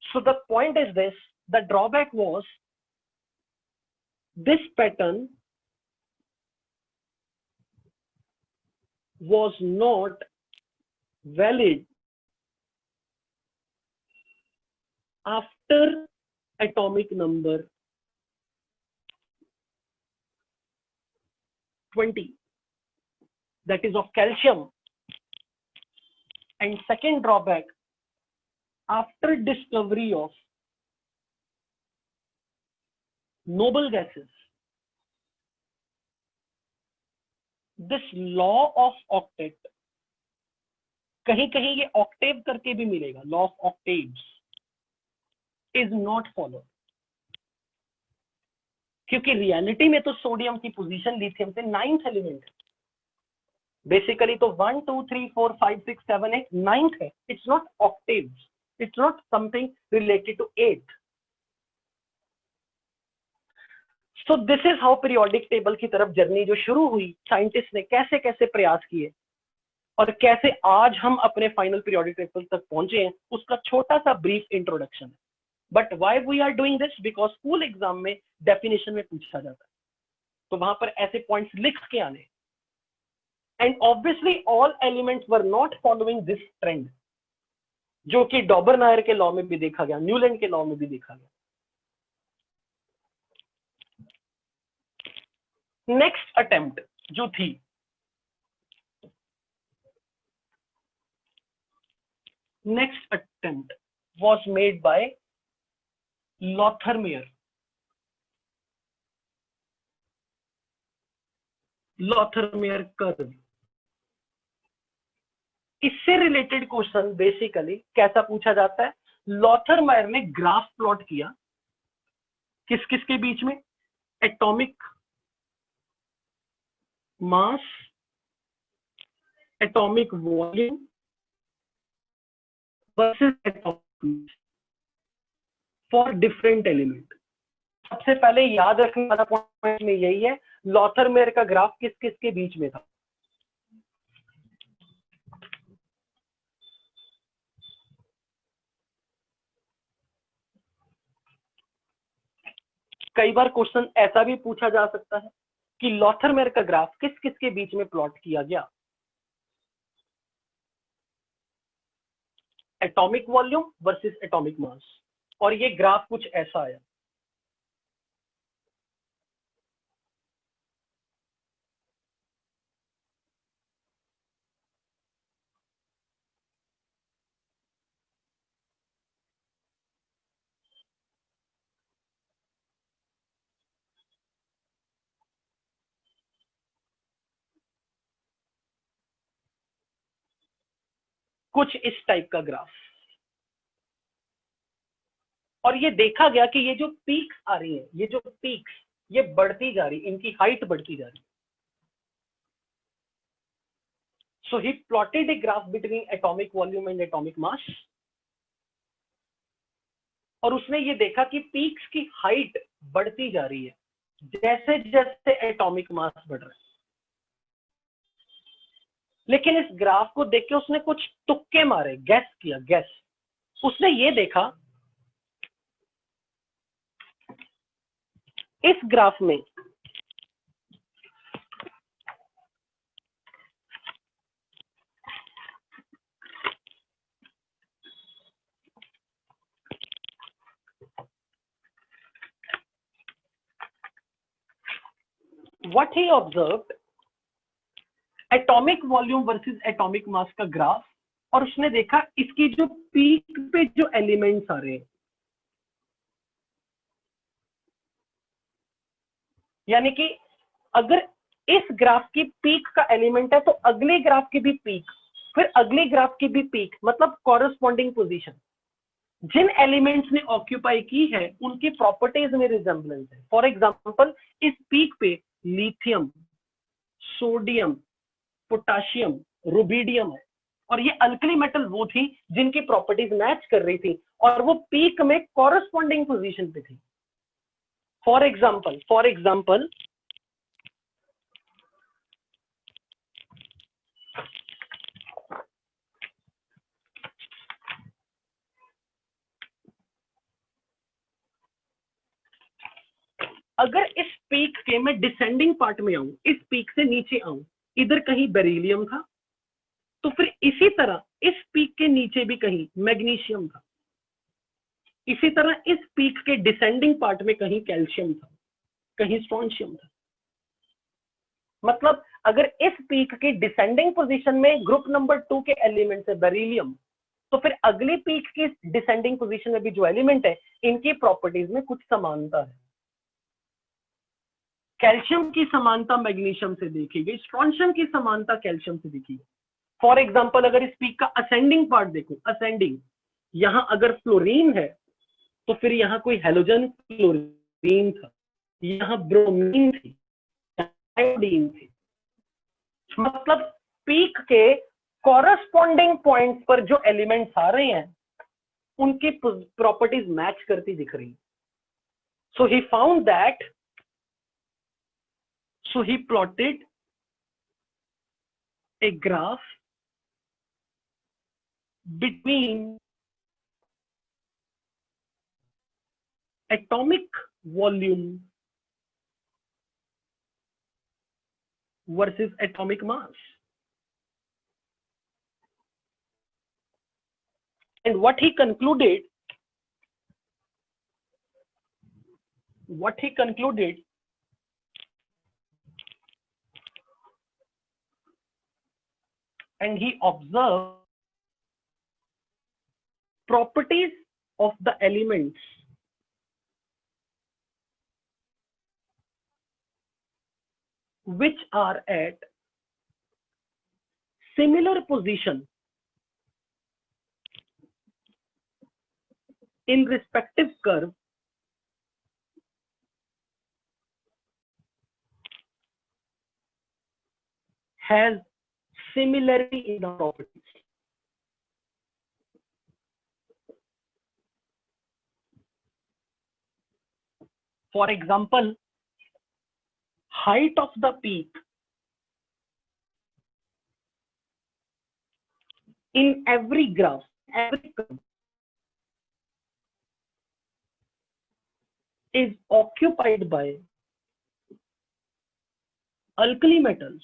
So the point is this, the drawback was this pattern was not valid after atomic number 20, that is of calcium. And second drawback, after discovery of noble gases, this law of octet, कहीं कहीं ये ऑक्टेव करके भी मिलेगा, law of octaves, is not follow, क्योंकि रियलिटी में तो सोडियम की पोजीशन लिथियम से 9th एलिमेंट है। बेसिकली तो 1 2 3 4 5 6 7 8 9th है। It's not octaves, it's not something related to 8th। So this is how periodic table की तरफ जर्नी जो शुरू हुई, साइंटिस्ट ने कैसे कैसे प्रयास किए और कैसे आज हम अपने फाइनल पीरियोडिक टेबल तक पहुंचे हैं, उसका छोटा सा ब्रीफ इंट्रोडक्शन है। But why we are doing this, because school exam में डेफिनेशन में पूछा जाता है, तो वहां पर ऐसे पॉइंट्स लिख के आने। And obviously all elements were not following this trend, जो कि डॉबरनायर के लॉ में भी देखा गया, न्यूलैंड के लॉ में भी देखा गया। नेक्स्ट अटेम्प्ट जो थी, next attempt was made by Lothermeyer. Lothermeyer curve। इससे रिलेटेड क्वेश्चन बेसिकली कैसा पूछा जाता है, लॉथरमेयर ने ग्राफ प्लॉट किया किस किस के बीच में, atomic mass, atomic volume versus atomic for different element. सबसे पहले याद रखने वाला पॉइंट में यही है, लॉथरमेयर का ग्राफ किस किस के बीच में था। कई बार क्वेश्चन ऐसा भी पूछा जा सकता है कि लॉथरमेयर का ग्राफ किस किस के बीच में प्लॉट किया गया, atomic volume versus atomic mass, और ये ग्राफ कुछ ऐसा आया। कुछ इस टाइप का ग्राफ। और ये देखा गया कि ये जो पीक्स आ रही है, ये जो पीक्स ये बढ़ती जा रही, इनकी हाइट बढ़ती जा रही। So he plotted a graph between atomic volume and atomic mass, और उसने ये देखा कि पीक्स की हाइट बढ़ती जा रही है जैसे जैसे एटॉमिक मास बढ़ रहा है। लेकिन इस ग्राफ को देख के उसने कुछ तुक्के मारे, गैस किया, गैस। उसने ये देखा इस ग्राफ में what he observed atomic volume versus atomic mass का ग्राफ, और उसने देखा इसकी जो पीक पे जो एलिमेंट्स आ रहे हैं, यानी कि अगर इस ग्राफ की पीक का एलिमेंट है तो अगले ग्राफ की भी पीक, फिर अगले ग्राफ की भी पीक, मतलब कॉरेस्पॉन्डिंग पोजीशन जिन एलिमेंट्स ने ऑक्यूपाई की है उनकी प्रॉपर्टीज में रिजेंबलेंस है। फॉर एग्जांपल इस पीक पे लिथियम, सोडियम, पोटाशियम, रुबिडियम है, और ये अल्कली मेटल वो थी जिनकी प्रॉपर्टीज मैच कर रही थी और वो पीक में कॉरेस्पॉन्डिंग पोजीशन पे थी। फॉर एग्जांपल अगर इस पीक के मैं डिसेंडिंग पार्ट में आऊं, इस पीक से नीचे आऊं, इधर कहीं बेरिलियम था, तो फिर इसी तरह इस पीक के नीचे भी कहीं मैग्नीशियम था, इसी तरह इस पीक के डिसेंडिंग पार्ट में कहीं कैल्शियम था, कहीं स्ट्रोंशियम था। मतलब अगर इस पीक की डिसेंडिंग पोजीशन में ग्रुप नंबर 2 के एलिमेंट है बेरिलियम, तो फिर अगली पीक की डिसेंडिंग पोजीशन में भी जो एलिमेंट है इनकी प्रॉपर्टीज में कुछ समानता है। कैल्शियम की समानता मैग्नीशियम से देखी गई, स्ट्रोंशियम की समानता कैल्शियम से देखी गई। फॉर एग्जांपल अगर इस पीक का असेंडिंग पार्ट देखो, असेंडिंग, यहां अगर फ्लोरीन है तो फिर यहां कोई हेलोजन फ्लोरीन था, यहां ब्रोमीन थी, आयोडीन थी। मतलब पीक के कॉरेस्पॉन्डिंग पॉइंट्स पर जो एलिमेंट्स आ रहे हैं उनकी प्रॉपर्टीज मैच करती दिख रही। So he found that, so he plotted a graph between atomic volume versus atomic mass, and what he concluded and he observed properties of the elements which are at similar position in respective curve has similarity in the properties. For example, height of the peak in every graph, every curve is occupied by alkali metals.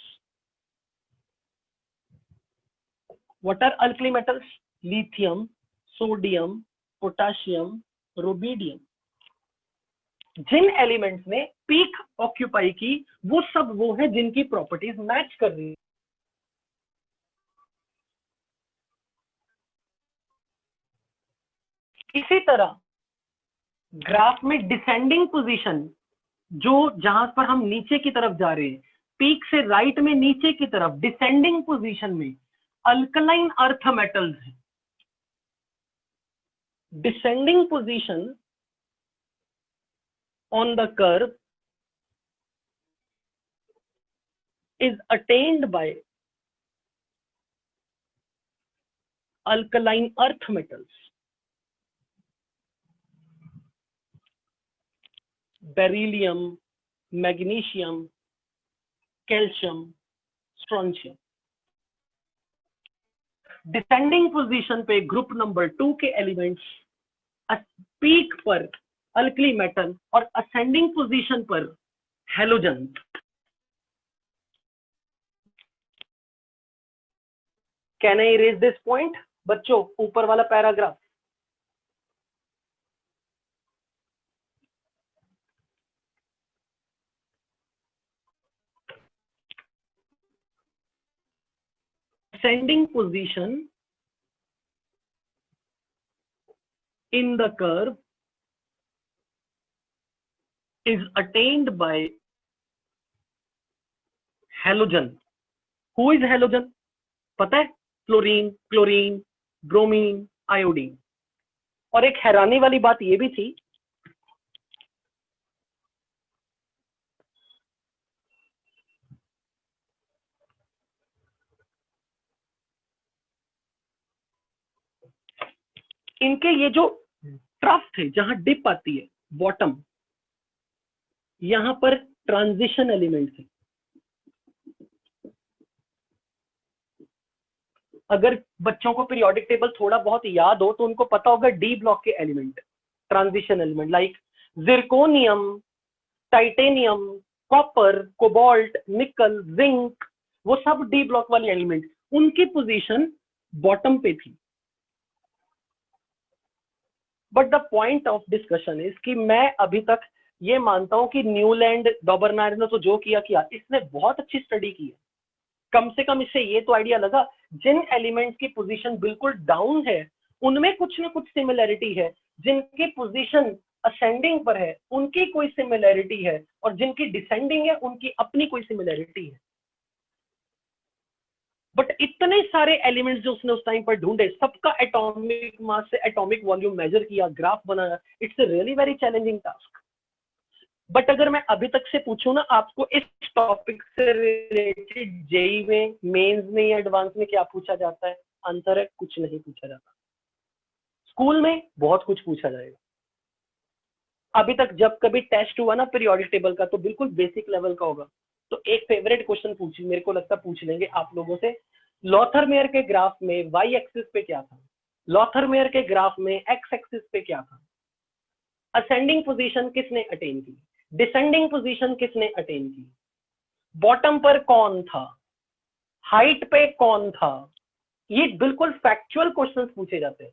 What are alkali metals? Lithium, sodium, potassium, rubidium. Jin elements ने पीक ऑक्यूपाई की वो सब वो है जिनकी प्रॉपर्टीज मैच कर रही है। इसी तरह ग्राफ में डिसेंडिंग पोजीशन, जो जहां पर हम नीचे की तरफ जा रहे हैं, पीक से राइट में नीचे की तरफ डिसेंडिंग पोजीशन में अल्कलाइन अर्थ मेटल्स है। Descending position on the curve is attained by alkaline earth metals, beryllium, magnesium, calcium, strontium। Descending position पे ग्रुप नंबर 2 के एलिमेंट्स पीक पर अल्कली मेटल और असेंडिंग पोजीशन पर halogen. Can I erase this point बच्चों, ऊपर वाला paragraph? ascending position in the curve is attained by halogen। Who is halogen? पता है? Fluorine, chlorine, bromine, iodine. और एक हैरानी वाली बात ये भी थी, इनके ये जो ट्रफ थे जहां डिप आती है बॉटम, यहां पर ट्रांजिशन एलिमेंट थे। अगर बच्चों को पीरियोडिक टेबल थोड़ा बहुत याद हो तो उनको पता होगा डी ब्लॉक के element transition element like zirconium, titanium, copper, cobalt, निकल, जिंक, वो सब डी ब्लॉक वाले एलिमेंट, उनकी पोजीशन बॉटम पे थी। But the point of discussion is कि मैं अभी तक ये मानता हूं कि न्यूलैंड डॉबरनायर ने तो जो किया इसने बहुत अच्छी स्टडी की है। कम से कम इससे ये तो आइडिया लगा जिन एलिमेंट्स की पोजीशन बिल्कुल डाउन है उनमें कुछ ना कुछ सिमिलैरिटी है, जिनकी पोजीशन असेंडिंग पर है उनकी कोई सिमिलैरिटी है, और जिनकी डिसेंडिंग है उनकी अपनी कोई सिमिलैरिटी है। बट इतने सारे एलिमेंट्स जो उसने उस टाइम पर ढूंढे, सबका एटॉमिक मास से एटॉमिक वॉल्यूम मेजर किया, ग्राफ बनाया, it's a really very challenging task. But अगर मैं अभी तक से पूछूं ना आपको इस टॉपिक से रिलेटेड जेई में, मेंस में या एडवांस में क्या पूछा जाता है? आंसर है कुछ नहीं पूछा जाता। स्कूल में बहुत कुछ पूछा जाएगा। अभी तक जब कभी टेस्ट हुआ ना पीरियोडिक टेबल का तो बिल्कुल बेसिक लेवल का होगा। तो एक फेवरेट क्वेश्चन पूछी, मेरे को लगता पूछ लेंगे आप लोगों से, लॉथरमेयर के ग्राफ में वाई एक्सिस पे क्या था, लॉथरमेयर के ग्राफ में एक्स एक्सिस पे क्या था, असेंडिंग पोजीशन किसने अटेन की, डिसेंडिंग पोजीशन किसने अटेन की, बॉटम पर कौन था, हाइट पे कौन था। ये बिल्कुल फैक्चुअल क्वेश्चंस पूछे जाते हैं।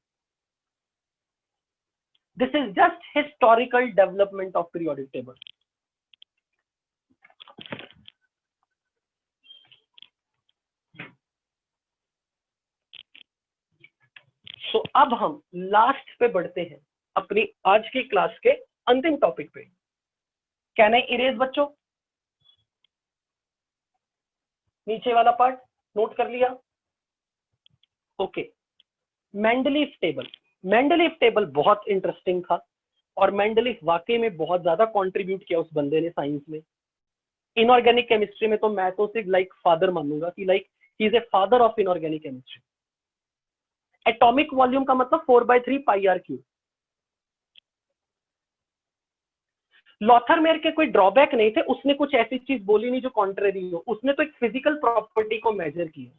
This is just historical development of periodic table. So अब हम लास्ट पे बढ़ते हैं, अपनी आज की क्लास के अंतिम टॉपिक पे। कैन आई इरेज बच्चों? नीचे वाला पार्ट नोट कर लिया? Okay. Mendeleev table, Mendeleev table बहुत इंटरेस्टिंग था और मेंडलीफ वाकई में बहुत ज्यादा कंट्रीब्यूट किया उस बंदे ने साइंस में। इनऑर्गेनिक केमिस्ट्री में तो मैं तो सिर्फ लाइक फादर मानूंगा कि like he is a father of inorganic chemistry. Atomic volume का मतलब 4/3 पाई आर क्यूब। लॉथरमेयर के कोई ड्रॉबैक नहीं थे, उसने कुछ ऐसी चीज बोली नहीं जो कॉन्ट्रेरी हो, उसने तो एक फिजिकल प्रॉपर्टी को मेजर किया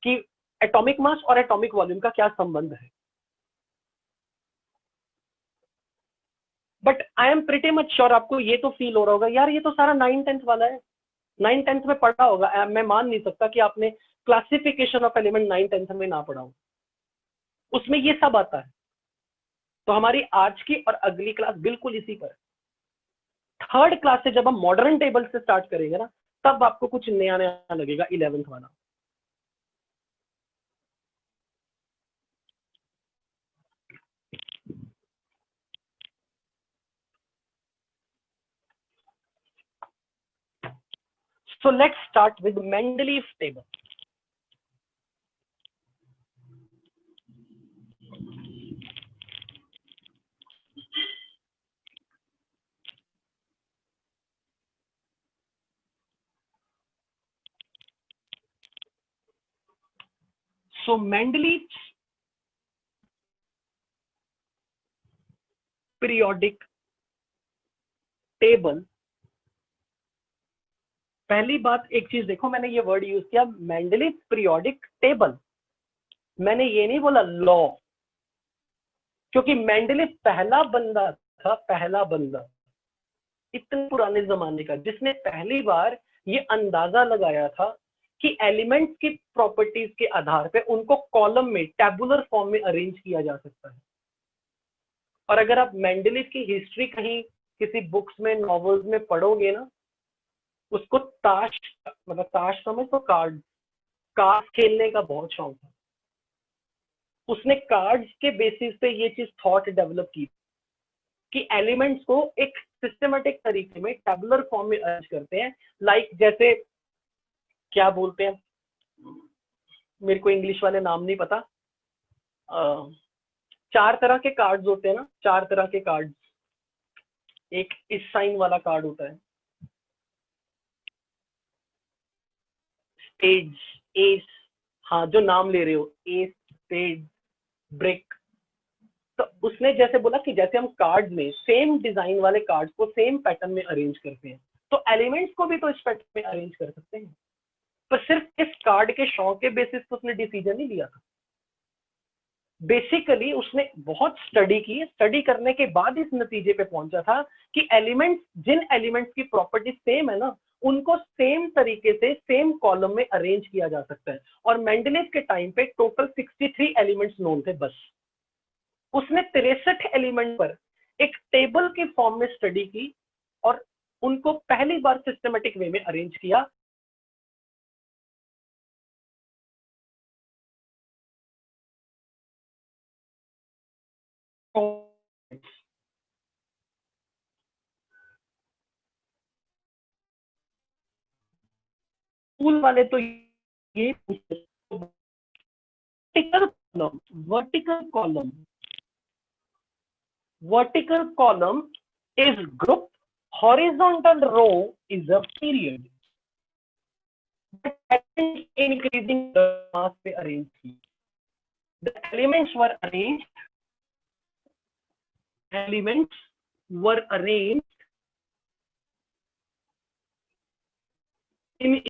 कि एटॉमिक मास और एटॉमिक वॉल्यूम का क्या संबंध है। But I am pretty much sure आपको ये तो फील हो रहा होगा यार ये तो सारा 9th-10th वाला है, 9th-10th में पढ़ा होगा। मैं मान नहीं सकता कि आपने क्लासिफिकेशन ऑफ एलिमेंट 9th-10th में ना पढ़ा हो, उसमें ये सब आता है। तो हमारी आज की और अगली क्लास बिल्कुल इसी पर। थर्ड क्लास से जब हम मॉडर्न टेबल से स्टार्ट करेंगे ना तब आपको कुछ नया नया लगेगा 11th वाला। So let's start with Mendeleev table. So Mendeleev's periodic table, पहली बात एक चीज देखो, मैंने ये वर्ड यूज किया मेंडलीव पीरियोडिक टेबल, मैंने ये नहीं बोला लॉ, क्योंकि मेंडलीव पहला बंदा था, पहला बंदा इतने पुराने जमाने का जिसने पहली बार ये अंदाजा लगाया था कि एलिमेंट्स की प्रॉपर्टीज के आधार पे उनको कॉलम में टैबुलर फॉर्म में अरेंज किया जा सकता है। और अगर आप मेंडलीव की हिस्ट्री कहीं किसी बुक्स में, नॉवेल्स में पढ़ोगे ना, उसको ताश, मतलब ताश समझ तो कार्ड खेलने का बहुत शौक था। उसने कार्ड्स के बेसिस पे ये चीज थॉट डेवलप की कि एलिमेंट्स को एक सिस्टमेटिक तरीके में टैबुलर फॉर्म में अरेंज करते हैं। लाइक जैसे क्या बोलते हैं, मेरे को इंग्लिश वाले नाम नहीं पता, 4 तरह के कार्ड्स होते हैं ना, 4 तरह के कार्ड्स, एक इस साइन वाला कार्ड होता है, स्पेड्स, एस, हाँ जो नाम ले रहे हो, एस, स्पेड, ब्रिक। तो उसने जैसे बोला कि जैसे हम कार्ड्स में सेम डिजाइन वाले कार्ड्स को सेम पैटर्न में अरेंज करते हैं, तो एलिमेंट्स को भी तो इस पैटर्न में अरेंज कर सकते हैं। पर सिर्फ इस कार्ड के शौक के बेसिस पे उसने डिसीजन नहीं लिया था। बेसिकली उसने बहुत स्टडी की, स्टडी करने के बाद इस नतीजे पे पहुंचा था कि एलिमेंट्स, जिन एलिमेंट्स की प्रॉपर्टी सेम है ना, उनको सेम तरीके से सेम कॉलम में अरेंज किया जा सकता है। और मेंडलीव के टाइम पे टोटल 63 एलिमेंट्स नोन थे बस। उसने 63 एलिमेंट पर एक टेबल के फॉर्म में स्टडी की और उनको पहली बार सिस्टमेटिक वे में अरेंज किया। स्कूल वाले तो ये vertical column, vertical column is group, horizontal row is a period. Increasing the mass पे arranged की. The elements were arranged in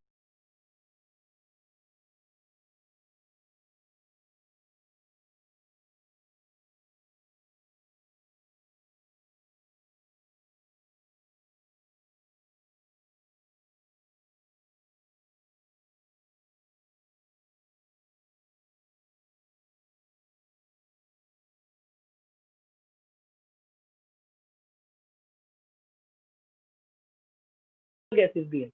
gases भी है।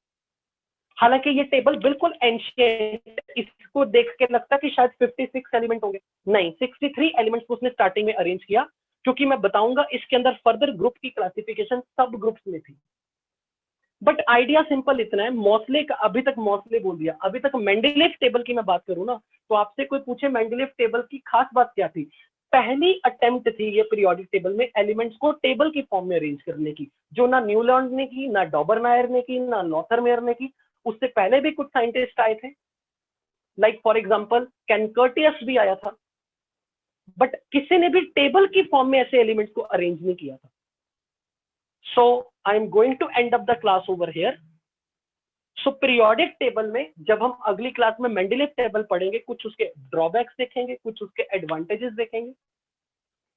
हालांकि ये टेबल बिल्कुल एंशिएंट, इसको देख के लगता कि शायद 56 एलिमेंट होंगे, नहीं 63 एलिमेंट्स को उसने स्टार्टिंग में अरेंज किया, क्योंकि मैं बताऊंगा इसके अंदर फर्दर ग्रुप की क्लासिफिकेशन सब ग्रुप्स में थी। बट आइडिया सिंपल इतना है, मॉसले का, अभी तक मॉसले बोल दिया, अभी तक मेंडलीव टेबल की मैं बात करूं ना, तो आपसे कोई पूछे मेंडलीव टेबल की खास बात क्या थी, पहली अटेम्प्ट थी ये पीरियोडिक टेबल में एलिमेंट्स को टेबल की फॉर्म में अरेंज करने की, जो ना न्यूलैंड ने की, ना डॉबरमायर ने की, ना नॉथरमेयर ने की। उससे पहले भी कुछ साइंटिस्ट आए थे, लाइक फॉर एग्जाम्पल कैनकर्टियस भी आया था, बट किसी ने भी टेबल की फॉर्म में ऐसे एलिमेंट्स को अरेंज नहीं किया था। So I am going to end up the class over here. So periodic table में जब हम अगली क्लास में मेंडलीव टेबल पढ़ेंगे, कुछ उसके ड्रॉबैक्स देखेंगे, कुछ उसके एडवांटेजेस देखेंगे।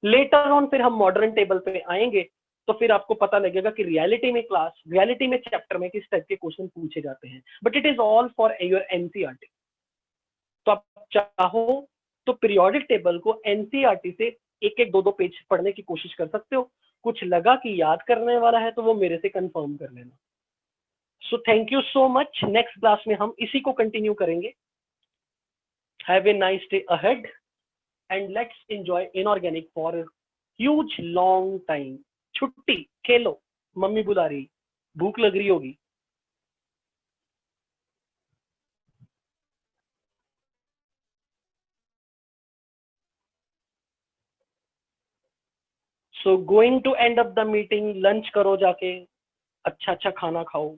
लेटर ऑन फिर हम मॉडर्न टेबल पे आएंगे, तो फिर आपको पता लगेगा कि रियलिटी में चैप्टर में किस टाइप के क्वेश्चन पूछे जाते हैं। But it is all for your NCERT. तो आप चाहो तो पीरियोडिक टेबल को एनसीईआरटी से एक एक दो दो पेज पढ़ने की कोशिश कर सकते हो। कुछ लगा कि याद करने वाला है तो वो मेरे से कंफर्म कर लेना। So thank you so much. Next class में हम इसी को कंटिन्यू करेंगे। Have a nice day ahead and let's enjoy inorganic for huge long time. छुट्टी, खेलो, मम्मी बुला रही, भूख लग रही होगी। So going to end up the meeting. Lunch करो जाके, अच्छा अच्छा खाना खाओ।